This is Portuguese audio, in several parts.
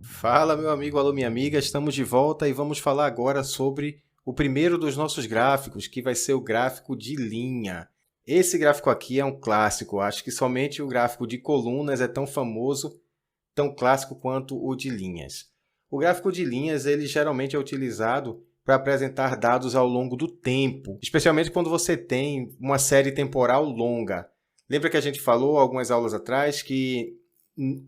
Fala, meu amigo, alô, minha amiga, estamos de volta e vamos falar agora sobre o primeiro dos nossos gráficos, que vai ser o gráfico de linha. Esse gráfico aqui é um clássico, acho que somente o gráfico de colunas é tão famoso, tão clássico quanto o de linhas. O gráfico de linhas ele geralmente é utilizado para apresentar dados ao longo do tempo, especialmente quando você tem uma série temporal longa. Lembra que a gente falou algumas aulas atrás que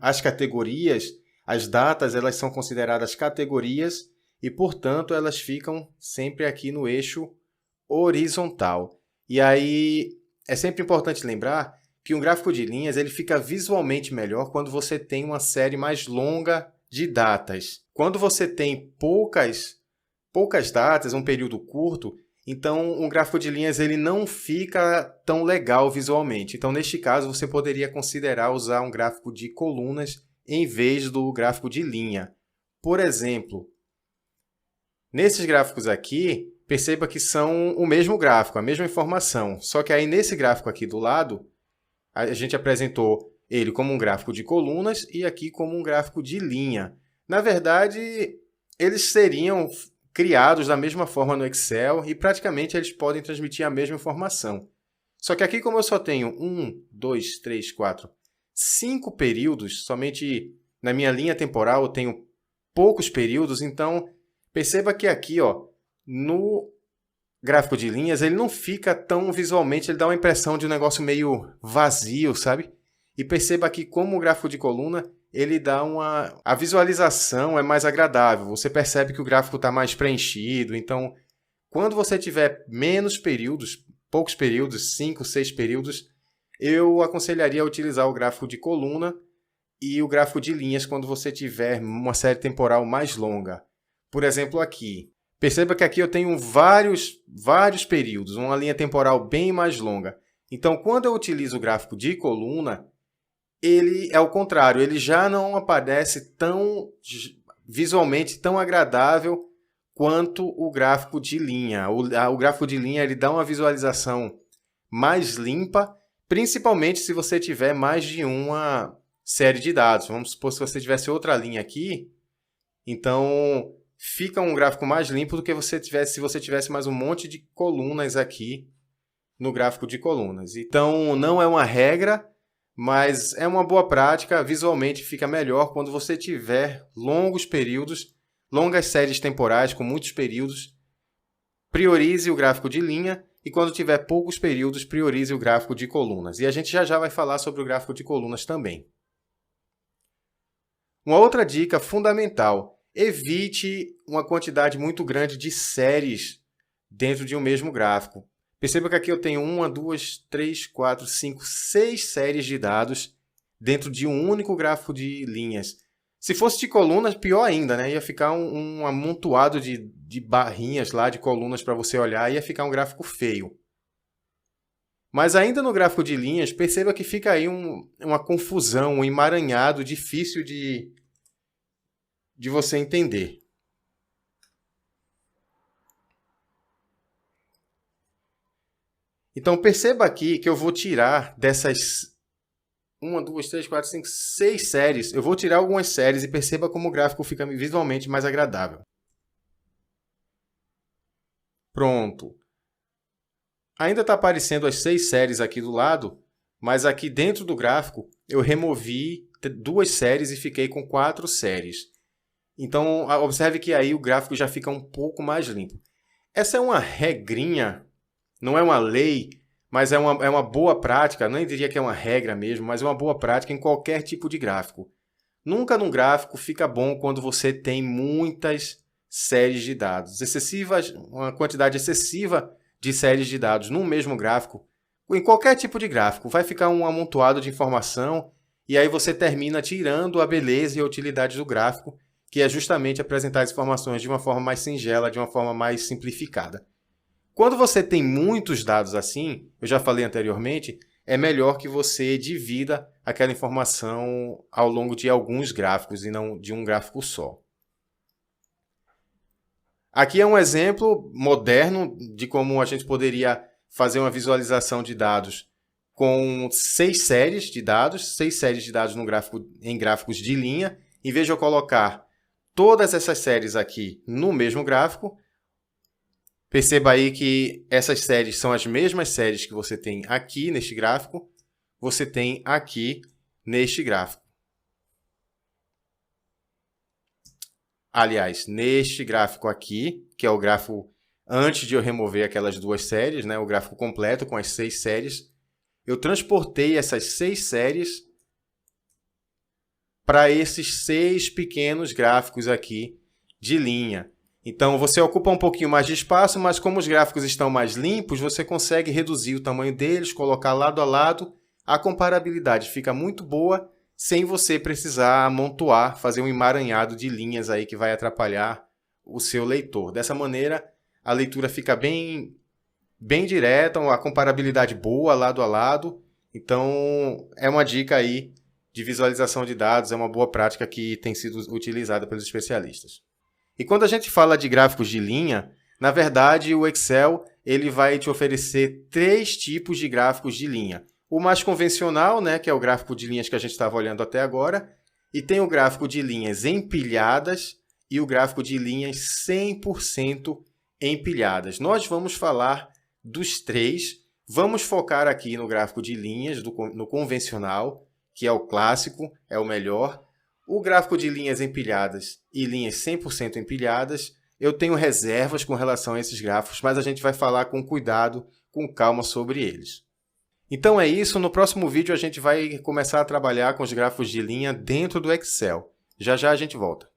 as categorias, as datas, elas são consideradas categorias e, portanto, elas ficam sempre aqui no eixo horizontal. E aí é sempre importante lembrar que um gráfico de linhas ele fica visualmente melhor quando você tem uma série mais longa de datas. Quando você tem poucas datas, um período curto, então um gráfico de linhas ele não fica tão legal visualmente. Então, neste caso, você poderia considerar usar um gráfico de colunas em vez do gráfico de linha. Por exemplo, nesses gráficos aqui, perceba que são o mesmo gráfico, a mesma informação. Só que aí nesse gráfico aqui do lado, a gente apresentou ele como um gráfico de colunas e aqui como um gráfico de linha. Na verdade, eles seriam criados da mesma forma no Excel e praticamente eles podem transmitir a mesma informação. Só que aqui, como eu só tenho 5 períodos, somente na minha linha temporal eu tenho poucos períodos, então perceba que aqui, no gráfico de linhas, ele não fica tão visualmente, ele dá uma impressão de um negócio meio vazio, sabe? E perceba que como o gráfico de coluna, ele dá a visualização é mais agradável. Você percebe que o gráfico está mais preenchido. Então, quando você tiver menos períodos, poucos períodos, 5, 6 períodos, eu aconselharia a utilizar o gráfico de coluna e o gráfico de linhas quando você tiver uma série temporal mais longa. Por exemplo, aqui. Perceba que aqui eu tenho vários períodos, uma linha temporal bem mais longa. Então, quando eu utilizo o gráfico de coluna, ele é o contrário, ele já não aparece visualmente tão agradável quanto o gráfico de linha. O gráfico de linha ele dá uma visualização mais limpa, principalmente se você tiver mais de uma série de dados. Vamos supor se você tivesse outra linha aqui, então fica um gráfico mais limpo do que se você tivesse mais um monte de colunas aqui no gráfico de colunas. Então, não é uma regra, mas é uma boa prática. Visualmente fica melhor quando você tiver longos períodos, longas séries temporais com muitos períodos. Priorize o gráfico de linha e quando tiver poucos períodos, priorize o gráfico de colunas. E a gente já vai falar sobre o gráfico de colunas também. Uma outra dica fundamental: evite uma quantidade muito grande de séries dentro de um mesmo gráfico. Perceba que aqui eu tenho 1, 2, 3, 4, 5, 6 séries de dados dentro de um único gráfico de linhas. Se fosse de colunas, pior ainda, né? Ia ficar um amontoado de barrinhas lá, de colunas para você olhar, e ia ficar um gráfico feio. Mas ainda no gráfico de linhas, perceba que fica aí uma confusão, um emaranhado difícil de você entender. Então, perceba aqui que eu vou tirar dessas 1, 2, 3, 4, 5, 6 séries. Eu vou tirar algumas séries e perceba como o gráfico fica visualmente mais agradável. Pronto. Ainda está aparecendo as 6 séries aqui do lado, mas aqui dentro do gráfico eu removi 2 séries e fiquei com 4 séries. Então, observe que aí o gráfico já fica um pouco mais limpo. Essa é uma regrinha, não é uma lei, mas é uma boa prática. Não diria que é uma regra mesmo, mas é uma boa prática em qualquer tipo de gráfico. Nunca num gráfico fica bom quando você tem muitas séries de dados. Uma quantidade excessiva de séries de dados num mesmo gráfico, em qualquer tipo de gráfico, vai ficar um amontoado de informação e aí você termina tirando a beleza e a utilidade do gráfico, que é justamente apresentar as informações de uma forma mais singela, de uma forma mais simplificada. Quando você tem muitos dados assim, eu já falei anteriormente, é melhor que você divida aquela informação ao longo de alguns gráficos e não de um gráfico só. Aqui é um exemplo moderno de como a gente poderia fazer uma visualização de dados com 6 séries de dados, 6 séries de dados no gráfico, em gráficos de linha. Em vez de eu colocar todas essas séries aqui no mesmo gráfico, perceba aí que essas séries são as mesmas séries que você tem aqui neste gráfico, você tem aqui neste gráfico. Aliás, neste gráfico aqui, que é o gráfico antes de eu remover aquelas duas séries, né, o gráfico completo com as 6 séries, eu transportei essas 6 séries para esses 6 pequenos gráficos aqui de linha. Então, você ocupa um pouquinho mais de espaço, mas como os gráficos estão mais limpos, você consegue reduzir o tamanho deles, colocar lado a lado. A comparabilidade fica muito boa, sem você precisar amontoar, fazer um emaranhado de linhas aí que vai atrapalhar o seu leitor. Dessa maneira, a leitura fica bem direta, a comparabilidade boa, lado a lado. Então, é uma dica aí de visualização de dados, é uma boa prática que tem sido utilizada pelos especialistas. E quando a gente fala de gráficos de linha, na verdade, o Excel ele vai te oferecer 3 tipos de gráficos de linha. O mais convencional, né, que é o gráfico de linhas que a gente estava olhando até agora, e tem o gráfico de linhas empilhadas e o gráfico de linhas 100% empilhadas. Nós vamos falar dos 3, vamos focar aqui no gráfico de linhas, no convencional, que é o clássico, é o melhor. O gráfico de linhas empilhadas e linhas 100% empilhadas, eu tenho reservas com relação a esses gráficos, mas a gente vai falar com cuidado, com calma sobre eles. Então é isso, no próximo vídeo a gente vai começar a trabalhar com os gráficos de linha dentro do Excel. Já já a gente volta.